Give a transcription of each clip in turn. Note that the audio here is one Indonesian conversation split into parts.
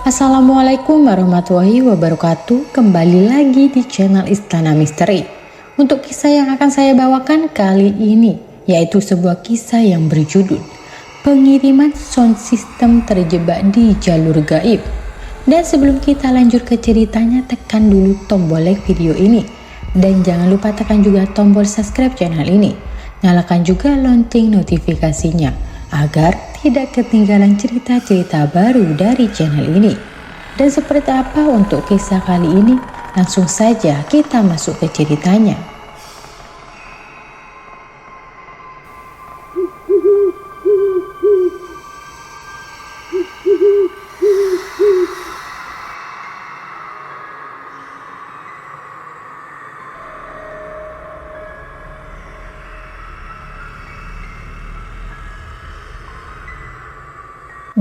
Assalamualaikum warahmatullahi wabarakatuh. Kembali lagi di channel Istana Misteri. Untuk kisah yang akan saya bawakan kali ini, yaitu sebuah kisah yang berjudul Pengiriman Sound System Terjebak di Jalur Gaib. Dan sebelum kita lanjut ke ceritanya, tekan dulu tombol like video ini. Dan jangan lupa tekan juga tombol subscribe channel ini. Nyalakan juga lonceng notifikasinya agar tidak ketinggalan cerita-cerita baru dari channel ini. Dan seperti apa untuk kisah kali ini? Langsung saja kita masuk ke ceritanya.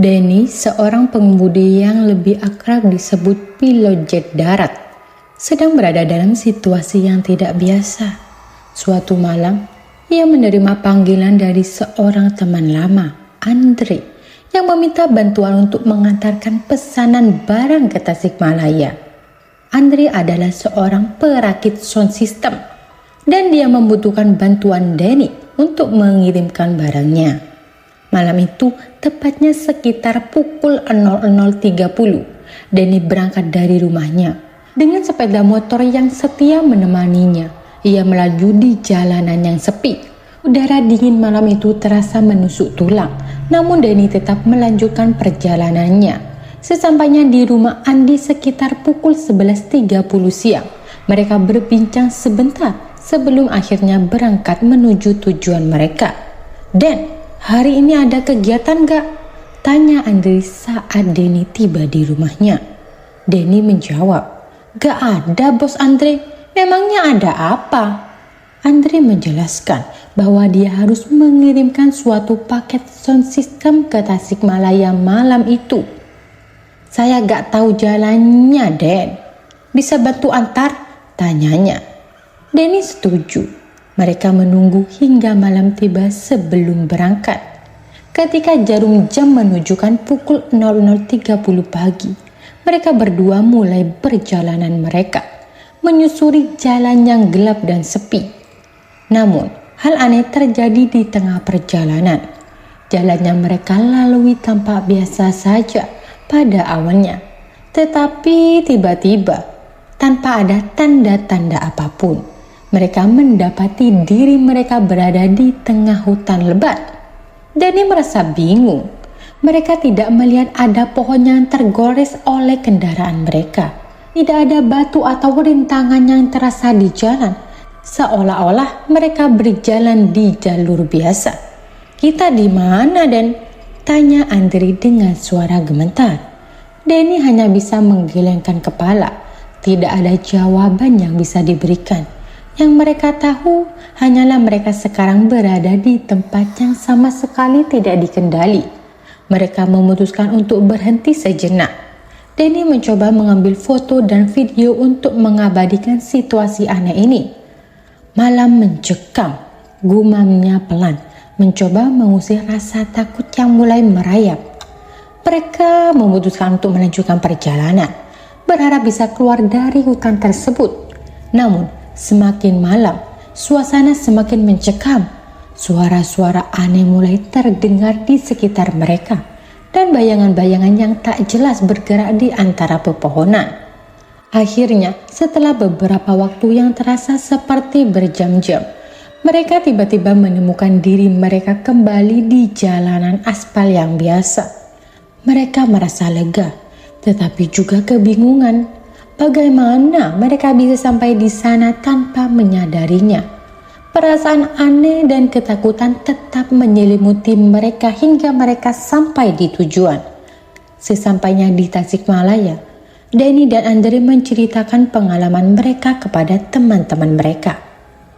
Denny, seorang pengemudi yang lebih akrab disebut pilot jet darat, sedang berada dalam situasi yang tidak biasa. Suatu malam, ia menerima panggilan dari seorang teman lama, Andre, yang meminta bantuan untuk mengantarkan pesanan barang ke Tasikmalaya. Andre adalah seorang perakit sound system, dan dia membutuhkan bantuan Denny untuk mengirimkan barangnya. Malam itu, tepatnya sekitar pukul 00.30, Denny berangkat dari rumahnya. Dengan sepeda motor yang setia menemaninya, ia melaju di jalanan yang sepi. Udara dingin malam itu terasa menusuk tulang, namun Denny tetap melanjutkan perjalanannya. Sesampainya di rumah Andi sekitar pukul 11.30 siang, mereka berbincang sebentar sebelum akhirnya berangkat menuju tujuan mereka. Dan hari ini ada kegiatan gak? Tanya Andre saat Denny tiba di rumahnya. Denny menjawab, gak ada bos Andre, memangnya ada apa? Andre menjelaskan bahwa dia harus mengirimkan suatu paket sound system ke Tasikmalaya malam itu. Saya gak tahu jalannya, Den. Bisa bantu antar? Tanyanya. Denny setuju. Mereka menunggu hingga malam tiba sebelum berangkat. Ketika jarum jam menunjukkan pukul 00.30 pagi, mereka berdua mulai perjalanan mereka, menyusuri jalan yang gelap dan sepi. Namun, hal aneh terjadi di tengah perjalanan. Jalan yang mereka lalui tampak biasa saja pada awalnya. Tetapi tiba-tiba, tanpa ada tanda-tanda apapun, mereka mendapati diri mereka berada di tengah hutan lebat. Denny merasa bingung. Mereka tidak melihat ada pohon yang tergores oleh kendaraan mereka. Tidak ada batu atau rintangan yang terasa di jalan. Seolah-olah mereka berjalan di jalur biasa. Kita di mana, Den? Tanya Andre dengan suara gemetar. Denny hanya bisa menggelengkan kepala. Tidak ada jawaban yang bisa diberikan. Yang mereka tahu hanyalah mereka sekarang berada di tempat yang sama sekali tidak dikendali. Mereka memutuskan untuk berhenti sejenak. Denny mencoba mengambil foto dan video untuk mengabadikan situasi aneh ini. Malam mencekam, gumamnya pelan, mencoba mengusir rasa takut yang mulai merayap. Mereka memutuskan untuk melanjutkan perjalanan, berharap bisa keluar dari hutan tersebut. Namun, semakin malam, suasana semakin mencekam. Suara-suara aneh mulai terdengar di sekitar mereka, dan bayangan-bayangan yang tak jelas bergerak di antara pepohonan. Akhirnya, setelah beberapa waktu yang terasa seperti berjam-jam, mereka tiba-tiba menemukan diri mereka kembali di jalanan aspal yang biasa. Mereka merasa lega, tetapi juga kebingungan. Bagaimana mereka bisa sampai di sana tanpa menyadarinya? Perasaan aneh dan ketakutan tetap menyelimuti mereka hingga mereka sampai di tujuan. Sesampainya di Tasikmalaya, Denny dan Andre menceritakan pengalaman mereka kepada teman-teman mereka.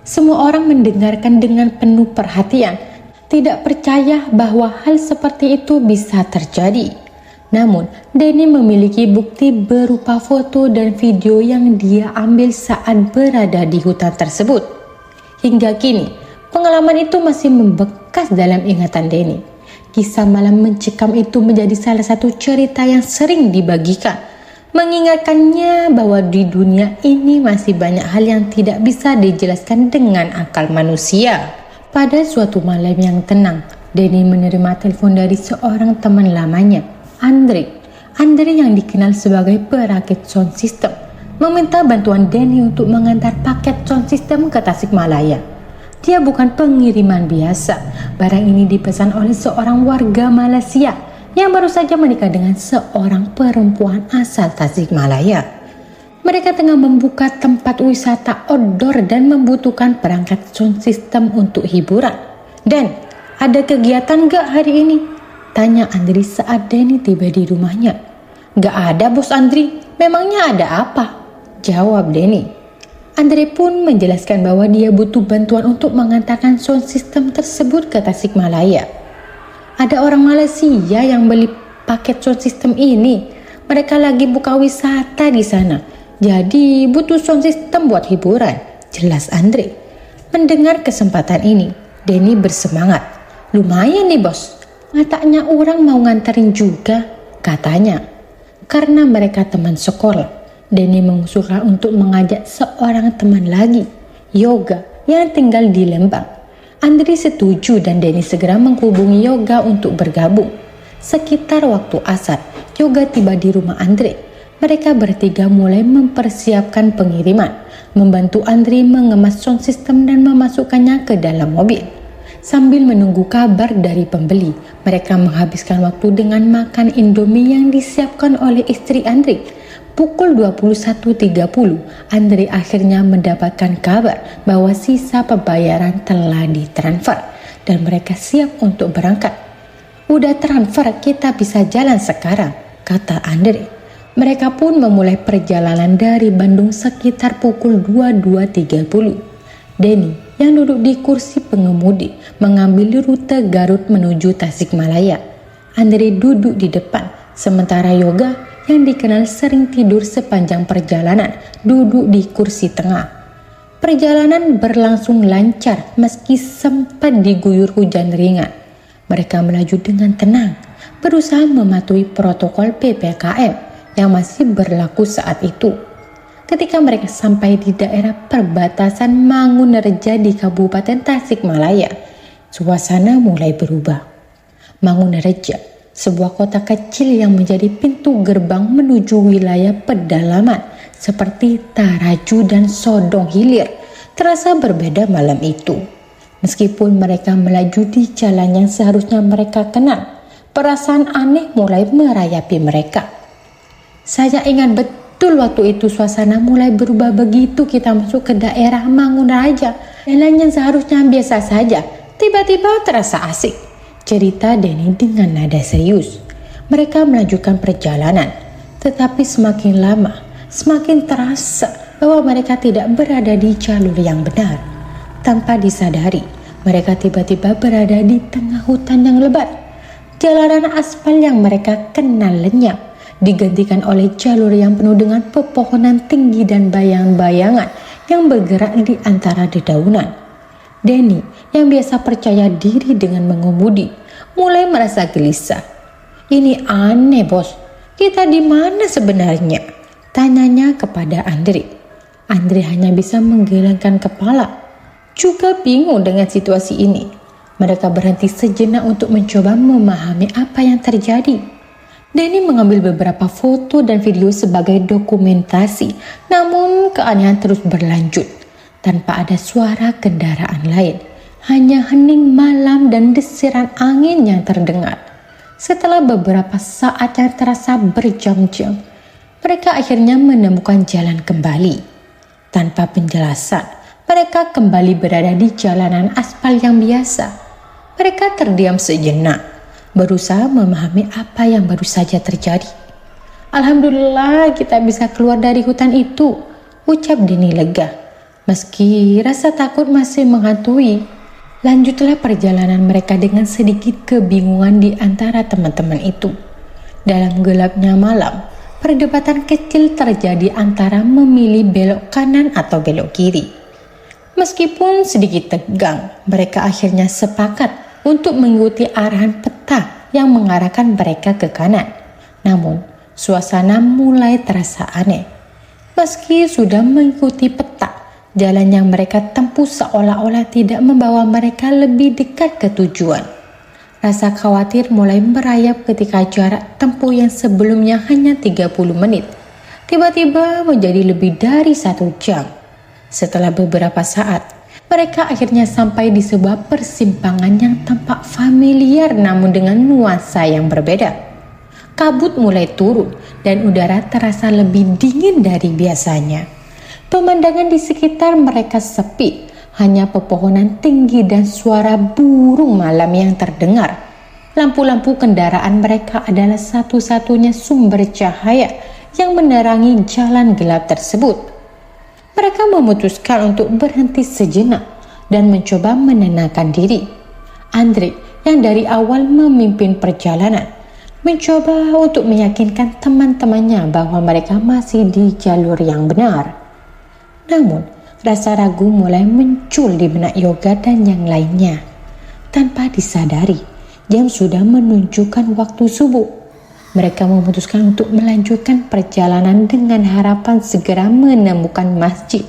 Semua orang mendengarkan dengan penuh perhatian, tidak percaya bahwa hal seperti itu bisa terjadi. Namun, Denny memiliki bukti berupa foto dan video yang dia ambil saat berada di hutan tersebut. Hingga kini, pengalaman itu masih membekas dalam ingatan Denny. Kisah malam mencekam itu menjadi salah satu cerita yang sering dibagikan, mengingatkannya bahwa di dunia ini masih banyak hal yang tidak bisa dijelaskan dengan akal manusia. Pada suatu malam yang tenang, Denny menerima telepon dari seorang teman lamanya, Andre. Andre yang dikenal sebagai perakit sound system, meminta bantuan Denny untuk mengantar paket sound system ke Tasikmalaya. Dia bukan pengiriman biasa. Barang ini dipesan oleh seorang warga Malaysia yang baru saja menikah dengan seorang perempuan asal Tasikmalaya. Mereka tengah membuka tempat wisata outdoor dan membutuhkan perangkat sound system untuk hiburan. Dan ada kegiatan gak hari ini? Tanya Andri saat Denny tiba di rumahnya. Gak ada bos Andri, memangnya ada apa? Jawab Denny. Andre pun menjelaskan bahwa dia butuh bantuan untuk mengantarkan sound system tersebut ke Tasikmalaya. Ada orang Malaysia yang beli paket sound system ini. Mereka lagi buka wisata di sana. Jadi butuh sound system buat hiburan, jelas Andre. Mendengar kesempatan ini, Denny bersemangat. Lumayan nih bos, katanya orang mau nganterin juga, katanya. Karena mereka teman sekolah, Denny mengusulkan untuk mengajak seorang teman lagi, Yoga, yang tinggal di Lembang. Andri setuju dan Denny segera menghubungi Yoga untuk bergabung. Sekitar waktu asar, Yoga tiba di rumah Andri. Mereka bertiga mulai mempersiapkan pengiriman, membantu Andri mengemas sound system dan memasukkannya ke dalam mobil. Sambil menunggu kabar dari pembeli, mereka menghabiskan waktu dengan makan Indomie yang disiapkan oleh istri Andri. Pukul 21.30, Andre akhirnya mendapatkan kabar bahwa sisa pembayaran telah ditransfer dan mereka siap untuk berangkat. Udah transfer, kita bisa jalan sekarang, kata Andre. Mereka pun memulai perjalanan dari Bandung sekitar pukul 22.30. Denny yang duduk di kursi pengemudi mengambil rute Garut menuju Tasikmalaya. Andre duduk di depan, sementara Yoga yang dikenal sering tidur sepanjang perjalanan duduk di kursi tengah. Perjalanan berlangsung lancar meski sempat diguyur hujan ringan. Mereka melaju dengan tenang, berusaha mematuhi protokol PPKM yang masih berlaku saat itu. Ketika mereka sampai di daerah perbatasan Mangunreja di Kabupaten Tasikmalaya, suasana mulai berubah. Mangunreja, sebuah kota kecil yang menjadi pintu gerbang menuju wilayah pedalaman seperti Taraju dan Sodong Hilir, terasa berbeda malam itu. Meskipun mereka melaju di jalan yang seharusnya mereka kenal, perasaan aneh mulai merayapi mereka. Saya ingat betul waktu itu suasana mulai berubah begitu kita masuk ke daerah Mangunreja. Jalan yang seharusnya biasa saja, tiba-tiba terasa asik, cerita Denny dengan nada serius. Mereka melanjutkan perjalanan, tetapi semakin lama, semakin terasa bahwa mereka tidak berada di jalur yang benar. Tanpa disadari, mereka tiba-tiba berada di tengah hutan yang lebat. Jalanan aspal yang mereka kenal lenyap, digantikan oleh jalur yang penuh dengan pepohonan tinggi dan bayang-bayangan yang bergerak di antara dedaunan. Denny yang biasa percaya diri dengan mengemudi mulai merasa gelisah. Ini aneh bos, kita di mana sebenarnya? Tanyanya kepada Andre. Andre hanya bisa menggelengkan kepala, juga bingung dengan situasi ini. Mereka berhenti sejenak untuk mencoba memahami apa yang terjadi. Denny mengambil beberapa foto dan video sebagai dokumentasi, namun keanehan terus berlanjut. Tanpa ada suara kendaraan lain, hanya hening malam dan desiran angin yang terdengar. Setelah beberapa saat yang terasa berjam-jam, mereka akhirnya menemukan jalan kembali. Tanpa penjelasan, mereka kembali berada di jalanan aspal yang biasa. Mereka terdiam sejenak, berusaha memahami apa yang baru saja terjadi. Alhamdulillah kita bisa keluar dari hutan itu, ucap Denny lega. Meski rasa takut masih menghantui, lanjutlah perjalanan mereka dengan sedikit kebingungan di antara teman-teman itu. Dalam gelapnya malam, perdebatan kecil terjadi antara memilih belok kanan atau belok kiri. Meskipun sedikit tegang, mereka akhirnya sepakat untuk mengikuti arahan peta yang mengarahkan mereka ke kanan. Namun, suasana mulai terasa aneh. Meski sudah mengikuti peta, jalan yang mereka tempuh seolah-olah tidak membawa mereka lebih dekat ke tujuan. Rasa khawatir mulai merayap ketika jarak tempuh yang sebelumnya hanya 30 menit, tiba-tiba menjadi lebih dari 1 jam. Setelah beberapa saat, mereka akhirnya sampai di sebuah persimpangan yang tampak familiar namun dengan nuansa yang berbeda. Kabut mulai turun dan udara terasa lebih dingin dari biasanya. Pemandangan di sekitar mereka sepi, hanya pepohonan tinggi dan suara burung malam yang terdengar. Lampu-lampu kendaraan mereka adalah satu-satunya sumber cahaya yang menerangi jalan gelap tersebut. Mereka memutuskan untuk berhenti sejenak dan mencoba menenangkan diri. Andre, yang dari awal memimpin perjalanan, mencoba untuk meyakinkan teman-temannya bahwa mereka masih di jalur yang benar. Namun, rasa ragu mulai muncul di benak Yoga dan yang lainnya. Tanpa disadari, jam sudah menunjukkan waktu subuh. Mereka memutuskan untuk melanjutkan perjalanan dengan harapan segera menemukan masjid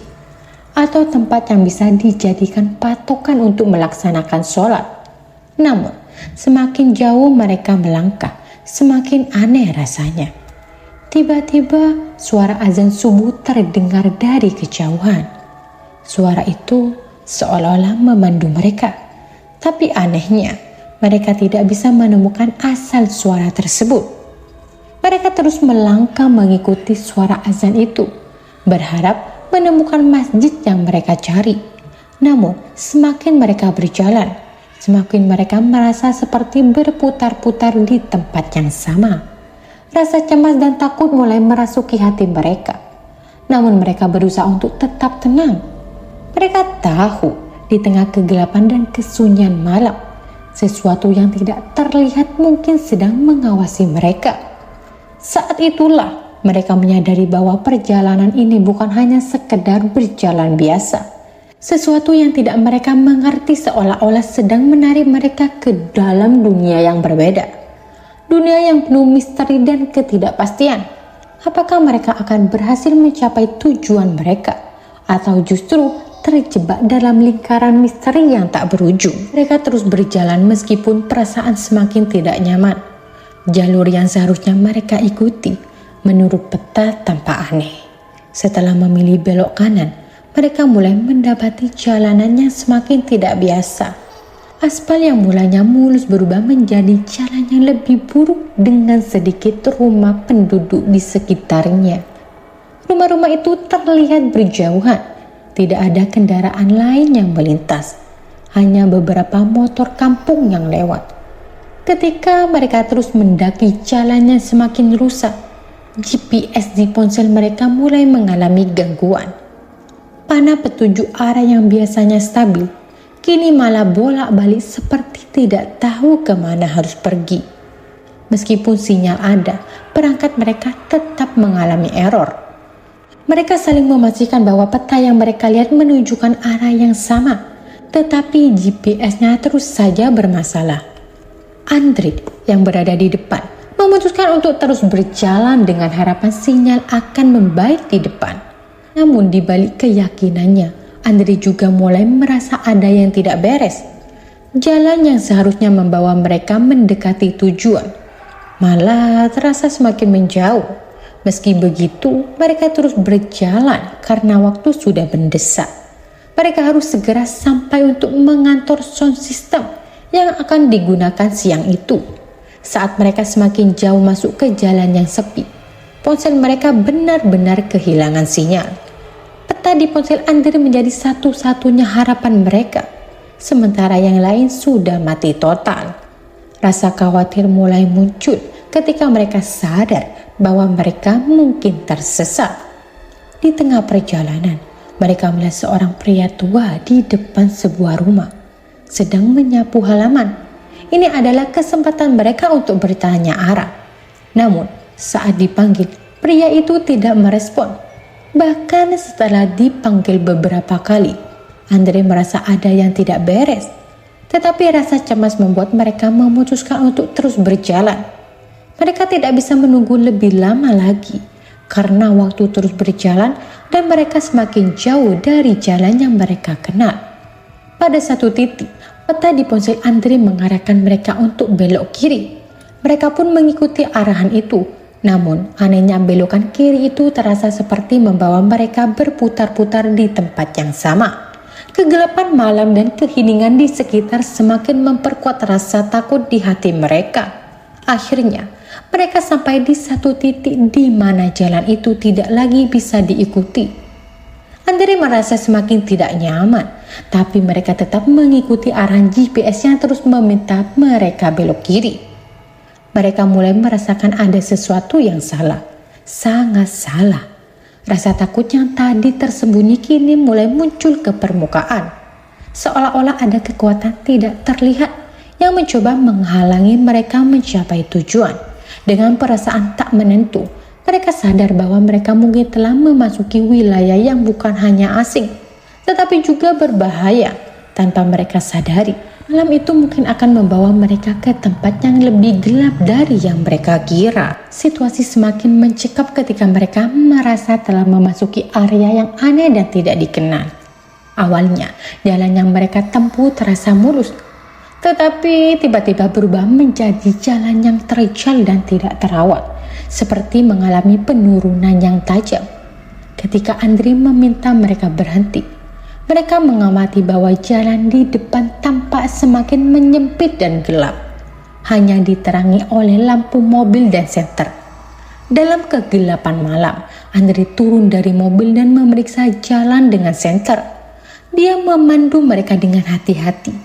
atau tempat yang bisa dijadikan patokan untuk melaksanakan sholat. Namun, semakin jauh mereka melangkah, semakin aneh rasanya. Tiba-tiba suara azan subuh terdengar dari kejauhan. Suara itu seolah-olah memandu mereka. Tapi anehnya, mereka tidak bisa menemukan asal suara tersebut. Mereka terus melangkah mengikuti suara azan itu, berharap menemukan masjid yang mereka cari. Namun, semakin mereka berjalan, semakin mereka merasa seperti berputar-putar di tempat yang sama. Rasa cemas dan takut mulai merasuki hati mereka. Namun mereka berusaha untuk tetap tenang. Mereka tahu di tengah kegelapan dan kesunyian malam, sesuatu yang tidak terlihat mungkin sedang mengawasi mereka. Saat itulah mereka menyadari bahwa perjalanan ini bukan hanya sekedar berjalan biasa. Sesuatu yang tidak mereka mengerti seolah-olah sedang menarik mereka ke dalam dunia yang berbeda. Dunia yang penuh misteri dan ketidakpastian. Apakah mereka akan berhasil mencapai tujuan mereka? Atau justru terjebak dalam lingkaran misteri yang tak berujung? Mereka terus berjalan meskipun perasaan semakin tidak nyaman. Jalur yang seharusnya mereka ikuti menurut peta tampak aneh. Setelah memilih belok kanan, mereka mulai mendapati jalanan yang semakin tidak biasa. Aspal yang mulanya mulus berubah menjadi jalan yang lebih buruk dengan sedikit rumah penduduk di sekitarnya. Rumah-rumah itu terlihat berjauhan. Tidak ada kendaraan lain yang melintas. Hanya beberapa motor kampung yang lewat. Ketika mereka terus mendaki jalannya semakin rusak, GPS di ponsel mereka mulai mengalami gangguan. Panah petunjuk arah yang biasanya stabil kini malah bolak-balik seperti tidak tahu kemana harus pergi. Meskipun sinyal ada, perangkat mereka tetap mengalami error. Mereka saling memastikan bahwa peta yang mereka lihat menunjukkan arah yang sama, tetapi GPS-nya terus saja bermasalah. Andre yang berada di depan memutuskan untuk terus berjalan dengan harapan sinyal akan membaik di depan. Namun di balik keyakinannya, Andre juga mulai merasa ada yang tidak beres. Jalan yang seharusnya membawa mereka mendekati tujuan malah terasa semakin menjauh. Meski begitu, mereka terus berjalan karena waktu sudah mendesak. Mereka harus segera sampai untuk mengantor sound system yang akan digunakan siang itu. Saat mereka semakin jauh masuk ke jalan yang sepi, ponsel mereka benar-benar kehilangan sinyal. Peta di ponsel Andre menjadi satu-satunya harapan mereka, sementara yang lain sudah mati total. Rasa khawatir mulai muncul ketika mereka sadar bahwa mereka mungkin tersesat. Di tengah perjalanan, mereka melihat seorang pria tua di depan sebuah rumah, sedang menyapu halaman. Ini adalah kesempatan mereka untuk bertanya arah. Namun, saat dipanggil, pria itu tidak merespon. Bahkan setelah dipanggil beberapa kali, Andre merasa ada yang tidak beres. Tetapi rasa cemas membuat mereka memutuskan untuk terus berjalan. Mereka tidak bisa menunggu lebih lama lagi karena waktu terus berjalan dan mereka semakin jauh dari jalan yang mereka kenal. Pada satu titik, peta di ponsel Andre mengarahkan mereka untuk belok kiri. Mereka pun mengikuti arahan itu. Namun, anehnya belokan kiri itu terasa seperti membawa mereka berputar-putar di tempat yang sama. Kegelapan malam dan keheningan di sekitar semakin memperkuat rasa takut di hati mereka. Akhirnya, mereka sampai di satu titik di mana jalan itu tidak lagi bisa diikuti. Andre merasa semakin tidak nyaman, tapi mereka tetap mengikuti arahan GPS yang terus meminta mereka belok kiri. Mereka mulai merasakan ada sesuatu yang salah, sangat salah. Rasa takut yang tadi tersembunyi kini mulai muncul ke permukaan. Seolah-olah ada kekuatan tidak terlihat yang mencoba menghalangi mereka mencapai tujuan. Dengan perasaan tak menentu, mereka sadar bahwa mereka mungkin telah memasuki wilayah yang bukan hanya asing, tetapi juga berbahaya. Tanpa mereka sadari, malam itu mungkin akan membawa mereka ke tempat yang lebih gelap dari yang mereka kira. Situasi semakin mencekam ketika mereka merasa telah memasuki area yang aneh dan tidak dikenal. Awalnya, jalan yang mereka tempuh terasa mulus, tetapi tiba-tiba berubah menjadi jalan yang terjal dan tidak terawat, seperti mengalami penurunan yang tajam. Ketika Andre meminta mereka berhenti, mereka mengamati bahwa jalan di depan tampak semakin menyempit dan gelap, hanya diterangi oleh lampu mobil dan senter. Dalam kegelapan malam, Andre turun dari mobil dan memeriksa jalan dengan senter. Dia memandu mereka dengan hati-hati,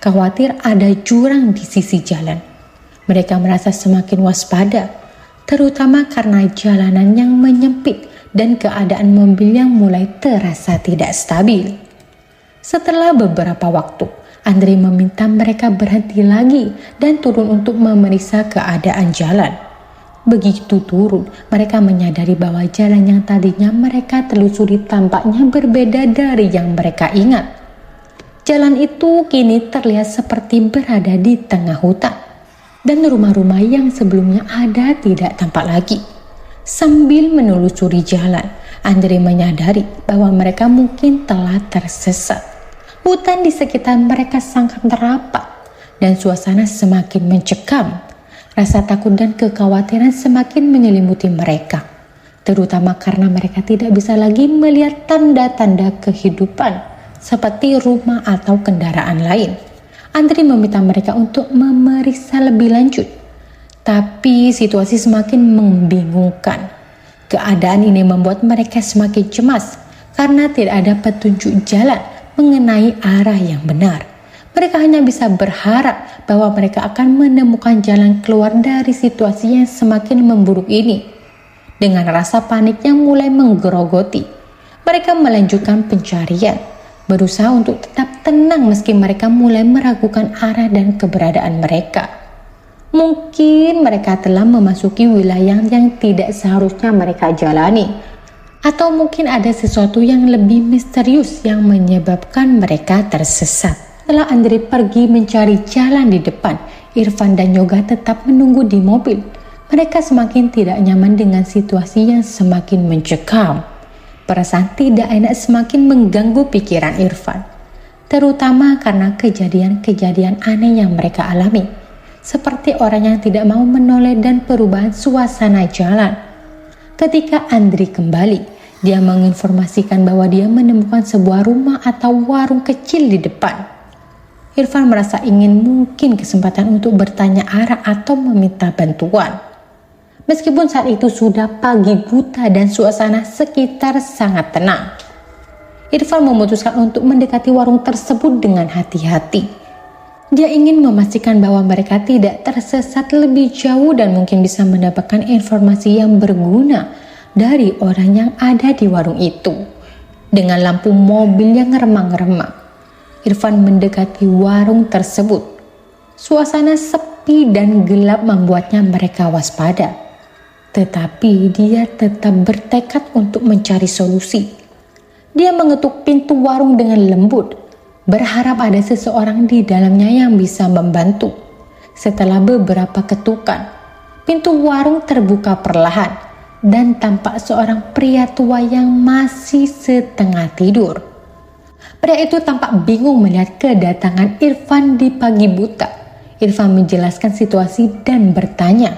khawatir ada jurang di sisi jalan. Mereka merasa semakin waspada, terutama karena jalanan yang menyempit dan keadaan mobil yang mulai terasa tidak stabil. Setelah beberapa waktu, Andre meminta mereka berhenti lagi dan turun untuk memeriksa keadaan jalan. Begitu turun, mereka menyadari bahwa jalan yang tadinya mereka telusuri tampaknya berbeda dari yang mereka ingat. Jalan itu kini terlihat seperti berada di tengah hutan, dan rumah-rumah yang sebelumnya ada tidak tampak lagi. Sambil menelusuri jalan, Andre menyadari bahwa mereka mungkin telah tersesat. Hutan di sekitar mereka sangat rapat, dan suasana semakin mencekam. Rasa takut dan kekhawatiran semakin menyelimuti mereka, terutama karena mereka tidak bisa lagi melihat tanda-tanda kehidupan seperti rumah atau kendaraan lain. Andre meminta mereka untuk memeriksa lebih lanjut, tapi situasi semakin membingungkan. Keadaan ini membuat mereka semakin cemas karena tidak ada petunjuk jalan mengenai arah yang benar. Mereka hanya bisa berharap bahwa mereka akan menemukan jalan keluar dari situasi yang semakin memburuk ini. Dengan rasa panik yang mulai menggerogoti, mereka melanjutkan pencarian, berusaha untuk tetap tenang meski mereka mulai meragukan arah dan keberadaan mereka. Mungkin mereka telah memasuki wilayah yang tidak seharusnya mereka jalani, atau mungkin ada sesuatu yang lebih misterius yang menyebabkan mereka tersesat. Setelah Andre pergi mencari jalan di depan, Irfan dan Yoga tetap menunggu di mobil. Mereka semakin tidak nyaman dengan situasi yang semakin mencekam. Perasaan tidak enak semakin mengganggu pikiran Irfan, terutama karena kejadian-kejadian aneh yang mereka alami, seperti orang yang tidak mau menoleh dan perubahan suasana jalan. Ketika Andre kembali, dia menginformasikan bahwa dia menemukan sebuah rumah atau warung kecil di depan. Irfan merasa ingin mungkin kesempatan untuk bertanya arah atau meminta bantuan. Meskipun saat itu sudah pagi buta dan suasana sekitar sangat tenang, Irfan memutuskan untuk mendekati warung tersebut dengan hati-hati. Dia ingin memastikan bahwa mereka tidak tersesat lebih jauh dan mungkin bisa mendapatkan informasi yang berguna dari orang yang ada di warung itu. Dengan lampu mobil yang remang-remang, Irfan mendekati warung tersebut. Suasana sepi dan gelap membuatnya mereka waspada. Tetapi dia tetap bertekad untuk mencari solusi. Dia mengetuk pintu warung dengan lembut. berharap ada seseorang di dalamnya yang bisa membantu. Setelah beberapa ketukan, pintu warung terbuka perlahan dan tampak seorang pria tua yang masih setengah tidur. Pria itu tampak bingung melihat kedatangan Irfan di pagi buta. Irfan menjelaskan situasi dan bertanya,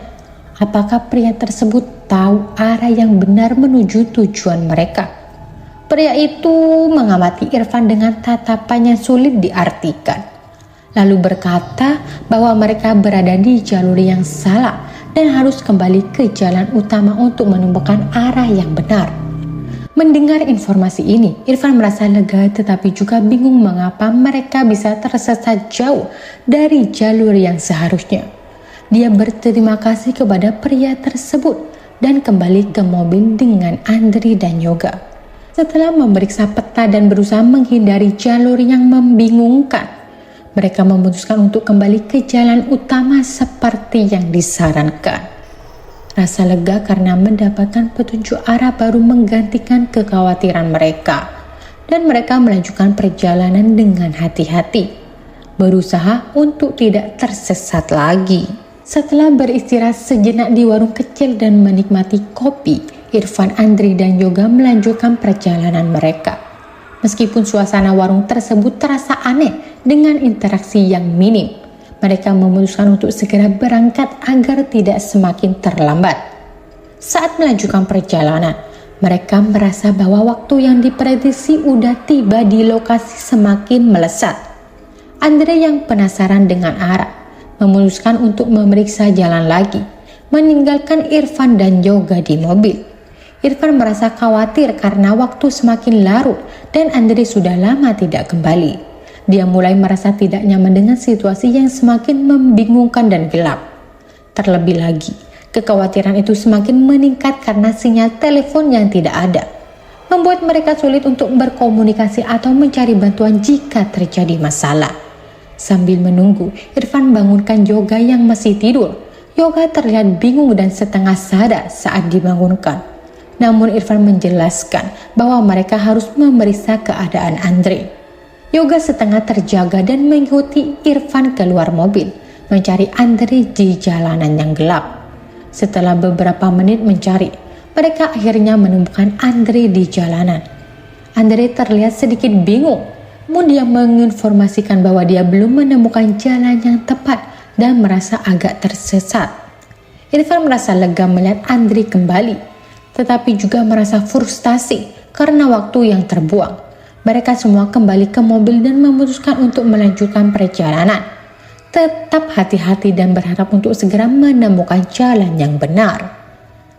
apakah pria tersebut tahu arah yang benar menuju tujuan mereka. Pria itu mengamati Irfan dengan tatapan yang sulit diartikan, lalu berkata bahwa mereka berada di jalur yang salah dan harus kembali ke jalan utama untuk menemukan arah yang benar. Mendengar informasi ini, Irfan merasa lega tetapi juga bingung mengapa mereka bisa tersesat jauh dari jalur yang seharusnya. Dia berterima kasih kepada pria tersebut dan kembali ke mobil dengan Andri dan Yoga. Setelah memeriksa peta dan berusaha menghindari jalur yang membingungkan, mereka memutuskan untuk kembali ke jalan utama seperti yang disarankan. Rasa lega karena mendapatkan petunjuk arah baru menggantikan kekhawatiran mereka, dan mereka melanjutkan perjalanan dengan hati-hati, berusaha untuk tidak tersesat lagi. Setelah beristirahat sejenak di warung kecil dan menikmati kopi, Irfan, Andri, dan Yoga melanjutkan perjalanan mereka. Meskipun suasana warung tersebut terasa aneh dengan interaksi yang minim, mereka memutuskan untuk segera berangkat agar tidak semakin terlambat. Saat melanjutkan perjalanan, mereka merasa bahwa waktu yang diprediksi udah tiba di lokasi semakin melesat. Andri yang penasaran dengan arah memutuskan untuk memeriksa jalan lagi, meninggalkan Irfan dan Yoga di mobil. Irfan merasa khawatir karena waktu semakin larut dan Andri sudah lama tidak kembali. Dia mulai merasa tidak nyaman dengan situasi yang semakin membingungkan dan gelap. Terlebih lagi, kekhawatiran itu semakin meningkat karena sinyal telepon yang tidak ada, membuat mereka sulit untuk berkomunikasi atau mencari bantuan jika terjadi masalah. Sambil menunggu, Irfan bangunkan Yoga yang masih tidur. Yoga terlihat bingung dan setengah sadar saat dibangunkan. Namun Irfan menjelaskan bahwa mereka harus memeriksa keadaan Andri. Yoga setengah terjaga dan mengikuti Irfan keluar mobil, mencari Andri di jalanan yang gelap. Setelah beberapa menit mencari, mereka akhirnya menemukan Andri di jalanan. Andri terlihat sedikit bingung, namun dia menginformasikan bahwa dia belum menemukan jalan yang tepat dan merasa agak tersesat. Irfan merasa lega melihat Andri kembali, tetapi juga merasa frustasi karena waktu yang terbuang. Mereka semua kembali ke mobil dan memutuskan untuk melanjutkan perjalanan. Tetap hati-hati dan berharap untuk segera menemukan jalan yang benar.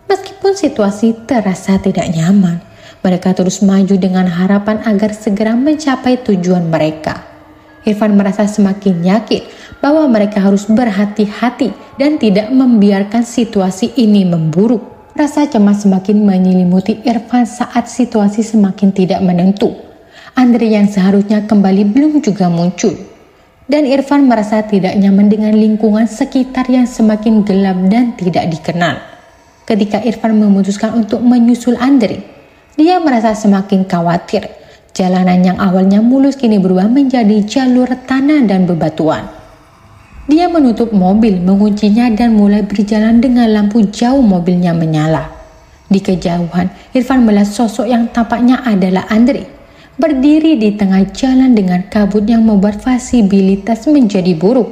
Meskipun situasi terasa tidak nyaman, mereka terus maju dengan harapan agar segera mencapai tujuan mereka. Irfan merasa semakin yakin bahwa mereka harus berhati-hati dan tidak membiarkan situasi ini memburuk. Rasa cemas semakin menyelimuti Irfan saat situasi semakin tidak menentu. Andri yang seharusnya kembali belum juga muncul. Dan Irfan merasa tidak nyaman dengan lingkungan sekitar yang semakin gelap dan tidak dikenal. Ketika Irfan memutuskan untuk menyusul Andri, dia merasa semakin khawatir. Jalanan yang awalnya mulus kini berubah menjadi jalur tanah dan bebatuan. Dia menutup mobil, menguncinya dan mulai berjalan dengan lampu jauh mobilnya menyala. Di kejauhan, Irfan melihat sosok yang tampaknya adalah Andri, berdiri di tengah jalan dengan kabut yang membuat visibilitas menjadi buruk.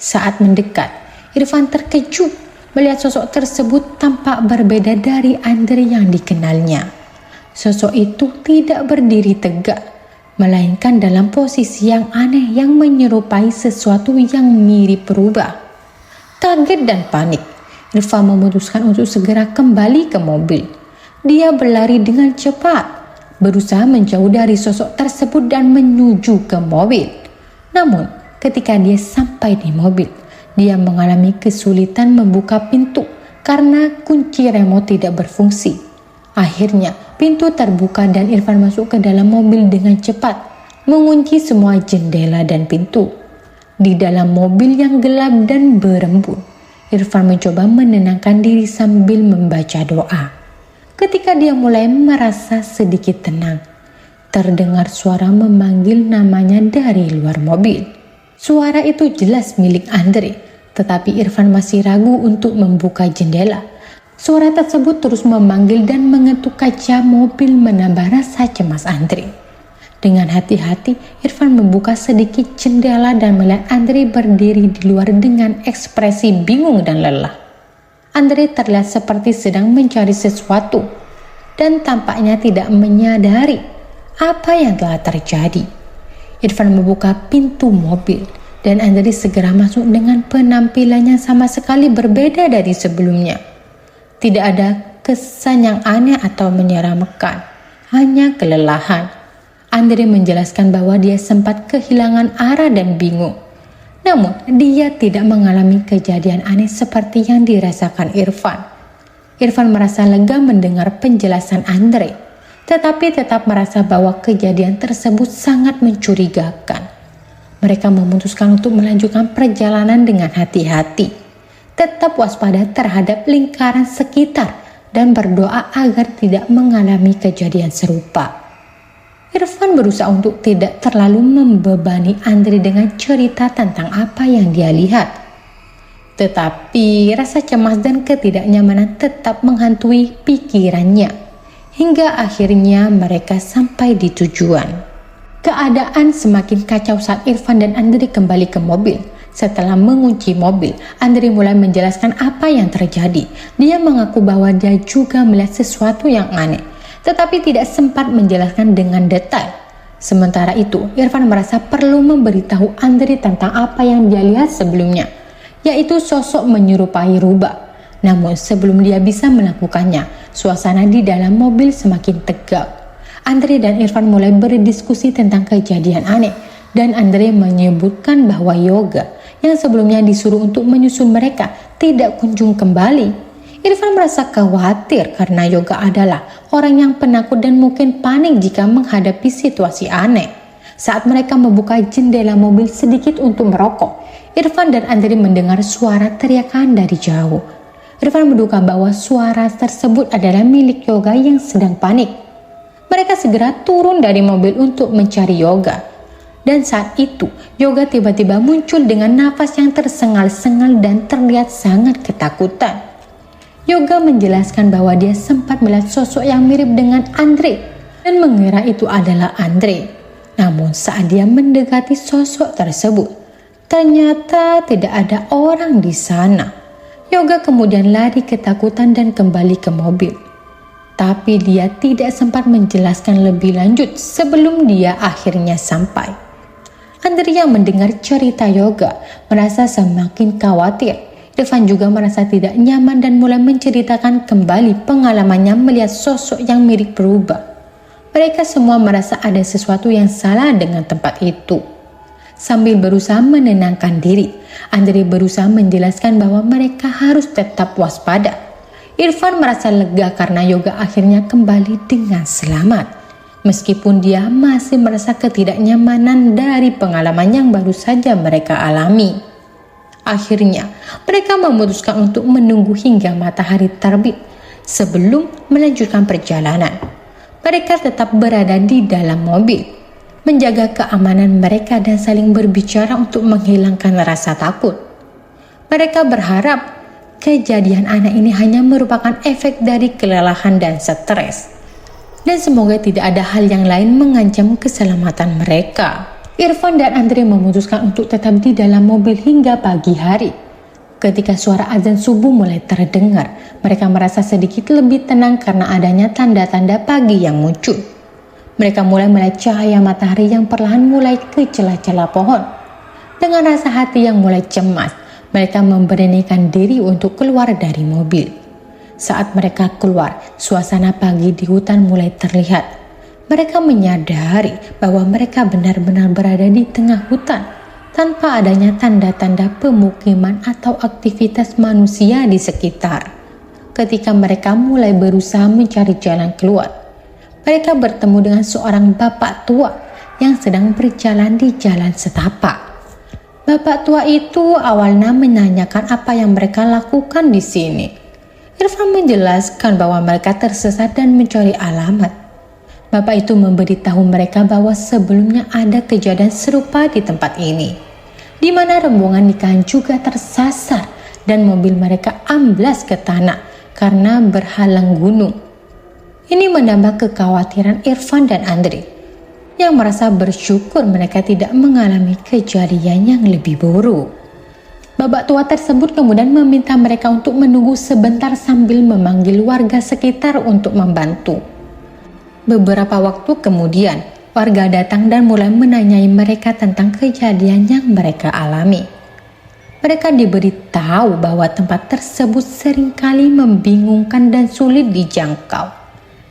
Saat mendekat, Irfan terkejut melihat sosok tersebut tampak berbeda dari Andri yang dikenalnya. Sosok itu tidak berdiri tegak, melainkan dalam posisi yang aneh yang menyerupai sesuatu yang mirip berubah. Kaget dan panik, Irfan memutuskan untuk segera kembali ke mobil. Dia berlari dengan cepat, berusaha menjauh dari sosok tersebut dan menuju ke mobil. Namun, ketika dia sampai di mobil, dia mengalami kesulitan membuka pintu karena kunci remote tidak berfungsi. Akhirnya, pintu terbuka dan Irfan masuk ke dalam mobil dengan cepat, mengunci semua jendela dan pintu. Di dalam mobil yang gelap dan berembun, Irfan mencoba menenangkan diri sambil membaca doa. Ketika dia mulai merasa sedikit tenang, terdengar suara memanggil namanya dari luar mobil. Suara itu jelas milik Andre, tetapi Irfan masih ragu untuk membuka jendela. Suara tersebut terus memanggil dan mengetuk kaca mobil, menambah rasa cemas Andre. Dengan hati-hati, Irfan membuka sedikit jendela dan melihat Andre berdiri di luar dengan ekspresi bingung dan lelah. Andre terlihat seperti sedang mencari sesuatu dan tampaknya tidak menyadari apa yang telah terjadi. Irfan membuka pintu mobil dan Andre segera masuk dengan penampilannya sama sekali berbeda dari sebelumnya. Tidak ada kesan yang aneh atau menyeramkan, hanya kelelahan. Andre menjelaskan bahwa dia sempat kehilangan arah dan bingung. Namun, dia tidak mengalami kejadian aneh seperti yang dirasakan Irfan. Irfan merasa lega mendengar penjelasan Andre, tetapi tetap merasa bahwa kejadian tersebut sangat mencurigakan. Mereka memutuskan untuk melanjutkan perjalanan dengan hati-hati, tetap waspada terhadap lingkaran sekitar dan berdoa agar tidak mengalami kejadian serupa. Irfan berusaha untuk tidak terlalu membebani Andre dengan cerita tentang apa yang dia lihat. Tetapi rasa cemas dan ketidaknyamanan tetap menghantui pikirannya, hingga akhirnya mereka sampai di tujuan. Keadaan semakin kacau saat Irfan dan Andre kembali ke mobil. Setelah mengunci mobil, Andre mulai menjelaskan apa yang terjadi. Dia mengaku bahwa dia juga melihat sesuatu yang aneh, tetapi tidak sempat menjelaskan dengan detail. Sementara itu, Irfan merasa perlu memberitahu Andre tentang apa yang dia lihat sebelumnya, yaitu sosok menyerupai rubah. Namun sebelum dia bisa melakukannya, suasana di dalam mobil semakin tegang. Andre dan Irfan mulai berdiskusi tentang kejadian aneh, dan Andre menyebutkan bahwa Yoga yang sebelumnya disuruh untuk menyusul mereka tidak kunjung kembali. Irfan merasa khawatir karena Yoga adalah orang yang penakut dan mungkin panik jika menghadapi situasi aneh. Saat mereka membuka jendela mobil sedikit untuk merokok, Irfan dan Andre mendengar suara teriakan dari jauh. Irfan menduga bahwa suara tersebut adalah milik Yoga yang sedang panik. Mereka segera turun dari mobil untuk mencari Yoga. Dan saat itu, Yoga tiba-tiba muncul dengan nafas yang tersengal-sengal dan terlihat sangat ketakutan. Yoga menjelaskan bahwa dia sempat melihat sosok yang mirip dengan Andre dan mengira itu adalah Andre. Namun saat dia mendekati sosok tersebut, ternyata tidak ada orang di sana. Yoga kemudian lari ketakutan dan kembali ke mobil. Tapi dia tidak sempat menjelaskan lebih lanjut sebelum dia akhirnya sampai. Andre yang mendengar cerita Yoga merasa semakin khawatir. Irfan juga merasa tidak nyaman dan mulai menceritakan kembali pengalamannya melihat sosok yang mirip berubah. Mereka semua merasa ada sesuatu yang salah dengan tempat itu. Sambil berusaha menenangkan diri, Andre berusaha menjelaskan bahwa mereka harus tetap waspada. Irfan merasa lega karena Yoga akhirnya kembali dengan selamat. Meskipun dia masih merasa ketidaknyamanan dari pengalaman yang baru saja mereka alami. Akhirnya, mereka memutuskan untuk menunggu hingga matahari terbit sebelum melanjutkan perjalanan. Mereka tetap berada di dalam mobil, menjaga keamanan mereka dan saling berbicara untuk menghilangkan rasa takut. Mereka berharap kejadian aneh ini hanya merupakan efek dari kelelahan dan stres. Dan semoga tidak ada hal yang lain mengancam keselamatan mereka. Irfan dan Andre memutuskan untuk tetap di dalam mobil hingga pagi hari. Ketika suara azan subuh mulai terdengar, mereka merasa sedikit lebih tenang karena adanya tanda-tanda pagi yang muncul. Mereka mulai melihat cahaya matahari yang perlahan mulai ke celah-celah pohon. Dengan rasa hati yang mulai cemas, mereka memberanikan diri untuk keluar dari mobil. Saat mereka keluar, suasana pagi di hutan mulai terlihat. Mereka menyadari bahwa mereka benar-benar berada di tengah hutan, tanpa adanya tanda-tanda pemukiman atau aktivitas manusia di sekitar. Ketika mereka mulai berusaha mencari jalan keluar, mereka bertemu dengan seorang bapak tua yang sedang berjalan di jalan setapak. Bapak tua itu awalnya menanyakan apa yang mereka lakukan di sini. Irfan menjelaskan bahwa mereka tersesat dan mencari alamat. Bapak itu memberitahu mereka bahwa sebelumnya ada kejadian serupa di tempat ini, di mana rombongan nikahan juga tersasar dan mobil mereka amblas ke tanah karena berhalang gunung. Ini menambah kekhawatiran Irfan dan Andre, yang merasa bersyukur mereka tidak mengalami kejadian yang lebih buruk. Bapak tua tersebut kemudian meminta mereka untuk menunggu sebentar sambil memanggil warga sekitar untuk membantu. Beberapa waktu kemudian, warga datang dan mulai menanyai mereka tentang kejadian yang mereka alami. Mereka diberitahu bahwa tempat tersebut seringkali membingungkan dan sulit dijangkau.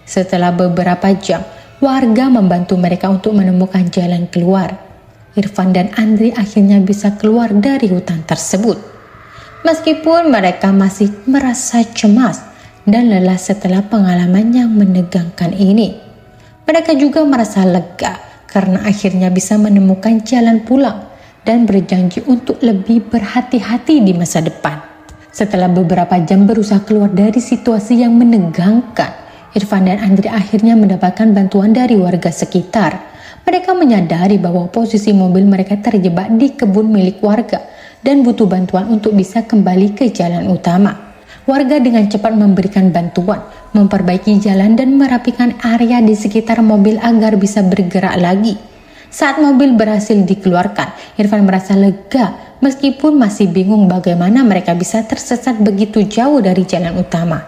Setelah beberapa jam, warga membantu mereka untuk menemukan jalan keluar. Irfan dan Andre akhirnya bisa keluar dari hutan tersebut. Meskipun mereka masih merasa cemas dan lelah setelah pengalaman yang menegangkan ini, mereka juga merasa lega karena akhirnya bisa menemukan jalan pulang dan berjanji untuk lebih berhati-hati di masa depan. Setelah beberapa jam berusaha keluar dari situasi yang menegangkan, Irfan dan Andre akhirnya mendapatkan bantuan dari warga sekitar. Mereka menyadari bahwa posisi mobil mereka terjebak di kebun milik warga dan butuh bantuan untuk bisa kembali ke jalan utama. Warga dengan cepat memberikan bantuan, memperbaiki jalan dan merapikan area di sekitar mobil agar bisa bergerak lagi. Saat mobil berhasil dikeluarkan, Irfan merasa lega meskipun masih bingung bagaimana mereka bisa tersesat begitu jauh dari jalan utama.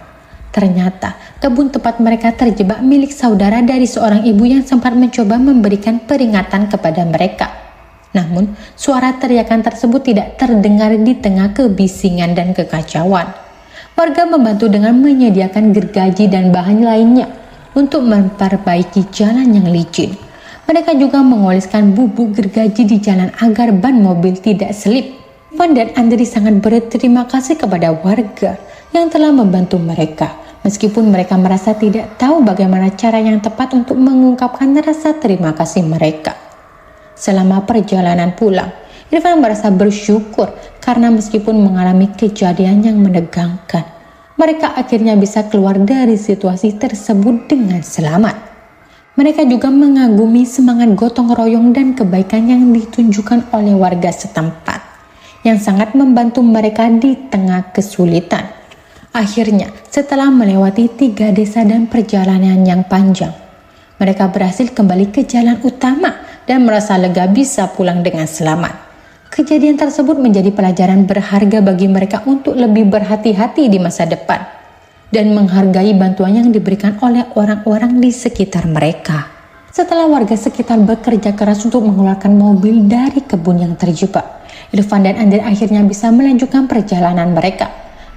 Ternyata kebun tempat mereka terjebak milik saudara dari seorang ibu yang sempat mencoba memberikan peringatan kepada mereka. Namun suara teriakan tersebut tidak terdengar di tengah kebisingan dan kekacauan. Warga membantu dengan menyediakan gergaji dan bahan lainnya untuk memperbaiki jalan yang licin. Mereka juga mengoleskan bubuk gergaji di jalan agar ban mobil tidak selip. Irfan dan Andre sangat berterima kasih kepada warga yang telah membantu mereka, meskipun mereka merasa tidak tahu bagaimana cara yang tepat untuk mengungkapkan rasa terima kasih mereka. Selama perjalanan pulang, Irfan merasa bersyukur karena meskipun mengalami kejadian yang menegangkan, mereka akhirnya bisa keluar dari situasi tersebut dengan selamat. Mereka juga mengagumi semangat gotong royong dan kebaikan yang ditunjukkan oleh warga setempat, yang sangat membantu mereka di tengah kesulitan. Akhirnya, setelah melewati 3 desa dan perjalanan yang panjang, mereka berhasil kembali ke jalan utama dan merasa lega bisa pulang dengan selamat. Kejadian tersebut menjadi pelajaran berharga bagi mereka untuk lebih berhati-hati di masa depan dan menghargai bantuan yang diberikan oleh orang-orang di sekitar mereka. Setelah warga sekitar bekerja keras untuk mengeluarkan mobil dari kebun yang terjebak, Irfan dan Andre akhirnya bisa melanjutkan perjalanan mereka.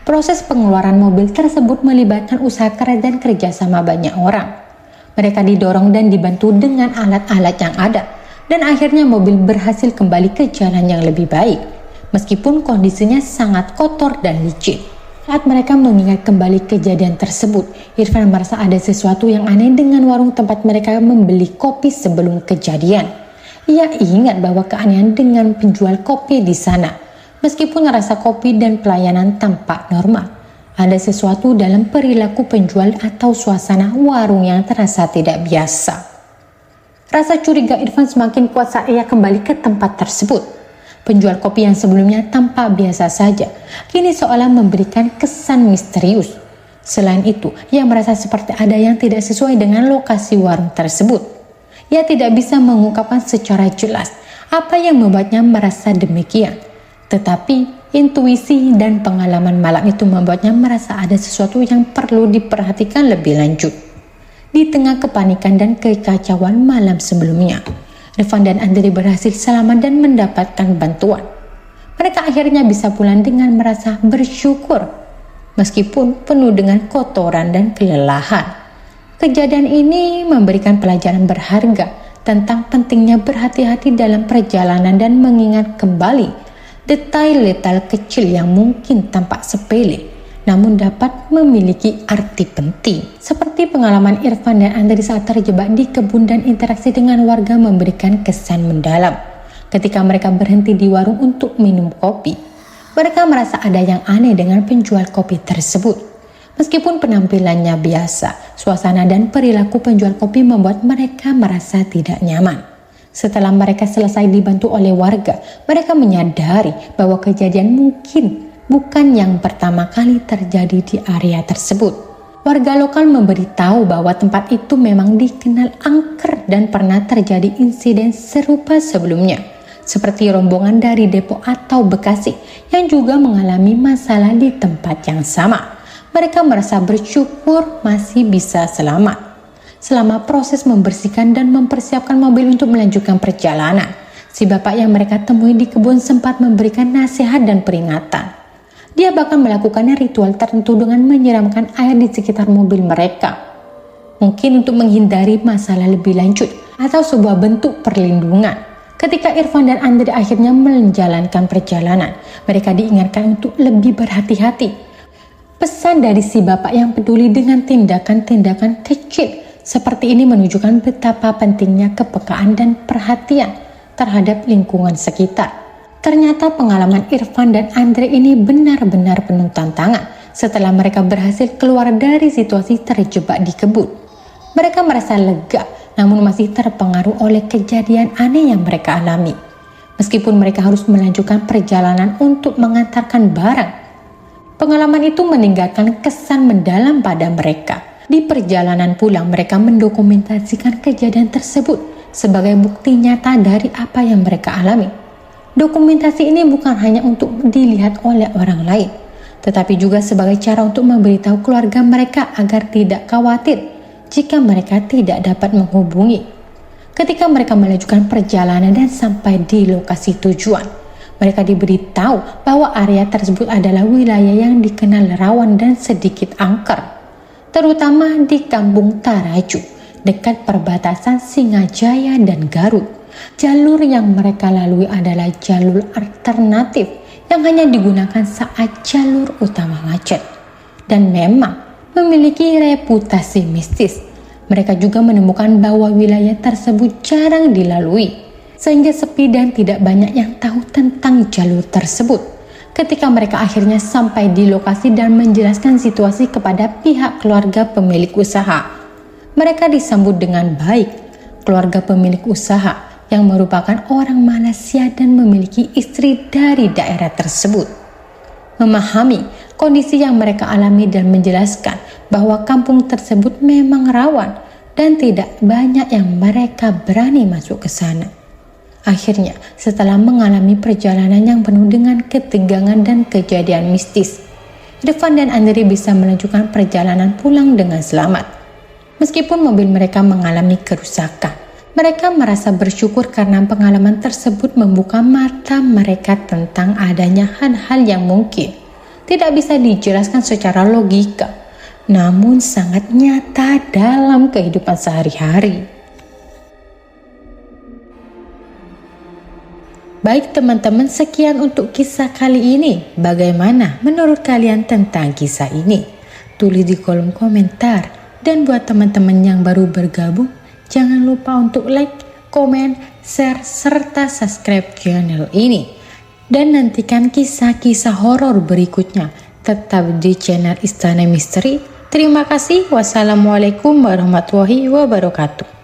Proses pengeluaran mobil tersebut melibatkan usaha keras dan kerjasama banyak orang. Mereka didorong dan dibantu dengan alat-alat yang ada, dan akhirnya mobil berhasil kembali ke jalan yang lebih baik, meskipun kondisinya sangat kotor dan licin. Saat mereka mengingat kembali kejadian tersebut, Irfan merasa ada sesuatu yang aneh dengan warung tempat mereka membeli kopi sebelum kejadian. Ia ingat bahwa keanehan dengan penjual kopi di sana. Meskipun rasa kopi dan pelayanan tampak normal, ada sesuatu dalam perilaku penjual atau suasana warung yang terasa tidak biasa. Rasa curiga Irfan semakin kuat saat ia kembali ke tempat tersebut. Penjual kopi yang sebelumnya tampak biasa saja, kini seolah memberikan kesan misterius. Selain itu, ia merasa seperti ada yang tidak sesuai dengan lokasi warung tersebut. Ia tidak bisa mengungkapkan secara jelas apa yang membuatnya merasa demikian. Tetapi intuisi dan pengalaman malam itu membuatnya merasa ada sesuatu yang perlu diperhatikan lebih lanjut. Di tengah kepanikan dan kekacauan malam sebelumnya, Irfan dan Andre berhasil selamat dan mendapatkan bantuan. Mereka akhirnya bisa pulang dengan merasa bersyukur, meskipun penuh dengan kotoran dan kelelahan. Kejadian ini memberikan pelajaran berharga tentang pentingnya berhati-hati dalam perjalanan dan mengingat kembali detail-detail kecil yang mungkin tampak sepele, namun dapat memiliki arti penting. Seperti pengalaman Irfan dan Andre saat terjebak di kebun dan interaksi dengan warga memberikan kesan mendalam. Ketika mereka berhenti di warung untuk minum kopi, mereka merasa ada yang aneh dengan penjual kopi tersebut. Meskipun penampilannya biasa, suasana dan perilaku penjual kopi membuat mereka merasa tidak nyaman. Setelah mereka selesai dibantu oleh warga, mereka menyadari bahwa kejadian mungkin bukan yang pertama kali terjadi di area tersebut. Warga lokal memberitahu bahwa tempat itu memang dikenal angker dan pernah terjadi insiden serupa sebelumnya, seperti rombongan dari Depok atau Bekasi yang juga mengalami masalah di tempat yang sama. Mereka merasa bersyukur masih bisa selamat. Selama proses membersihkan dan mempersiapkan mobil untuk melanjutkan perjalanan, si bapak yang mereka temui di kebun sempat memberikan nasihat dan peringatan. Dia bahkan melakukan ritual tertentu dengan menyiramkan air di sekitar mobil mereka. Mungkin untuk menghindari masalah lebih lanjut atau sebuah bentuk perlindungan. Ketika Irfan dan Andre akhirnya menjalankan perjalanan, mereka diingatkan untuk lebih berhati-hati. Pesan dari si bapak yang peduli dengan tindakan-tindakan kecil seperti ini menunjukkan betapa pentingnya kepekaan dan perhatian terhadap lingkungan sekitar. Ternyata pengalaman Irfan dan Andre ini benar-benar penuh tantangan setelah mereka berhasil keluar dari situasi terjebak di kebun. Mereka merasa lega namun masih terpengaruh oleh kejadian aneh yang mereka alami. Meskipun mereka harus melanjutkan perjalanan untuk mengantarkan barang, pengalaman itu meninggalkan kesan mendalam pada mereka. Di perjalanan pulang mereka mendokumentasikan kejadian tersebut sebagai bukti nyata dari apa yang mereka alami. Dokumentasi ini bukan hanya untuk dilihat oleh orang lain, tetapi juga sebagai cara untuk memberitahu keluarga mereka agar tidak khawatir jika mereka tidak dapat menghubungi. Ketika mereka melanjutkan perjalanan dan sampai di lokasi tujuan, mereka diberitahu bahwa area tersebut adalah wilayah yang dikenal rawan dan sedikit angker, terutama di Kampung Taraju, dekat perbatasan Singajaya dan Garut. Jalur yang mereka lalui adalah jalur alternatif yang hanya digunakan saat jalur utama macet dan memang memiliki reputasi mistis. Mereka juga menemukan bahwa wilayah tersebut jarang dilalui sehingga sepi dan tidak banyak yang tahu tentang jalur tersebut. Ketika mereka akhirnya sampai di lokasi dan menjelaskan situasi kepada pihak keluarga pemilik usaha, mereka disambut dengan baik. Keluarga pemilik usaha yang merupakan orang Malaysia dan memiliki istri dari daerah tersebut memahami kondisi yang mereka alami dan menjelaskan bahwa kampung tersebut memang rawan dan tidak banyak yang mereka berani masuk ke sana. Akhirnya, setelah mengalami perjalanan yang penuh dengan ketegangan dan kejadian mistis, Irfan dan Andre bisa melanjutkan perjalanan pulang dengan selamat. Meskipun mobil mereka mengalami kerusakan, mereka merasa bersyukur karena pengalaman tersebut membuka mata mereka tentang adanya hal-hal yang mungkin tidak bisa dijelaskan secara logika, namun sangat nyata dalam kehidupan sehari-hari. Baik teman-teman, sekian untuk kisah kali ini. Bagaimana menurut kalian tentang kisah ini? Tulis di kolom komentar. Dan buat teman-teman yang baru bergabung, jangan lupa untuk like, komen, share, serta subscribe channel ini. Dan nantikan kisah-kisah horor berikutnya tetap di channel Istana Misteri. Terima kasih. Wassalamualaikum warahmatullahi wabarakatuh.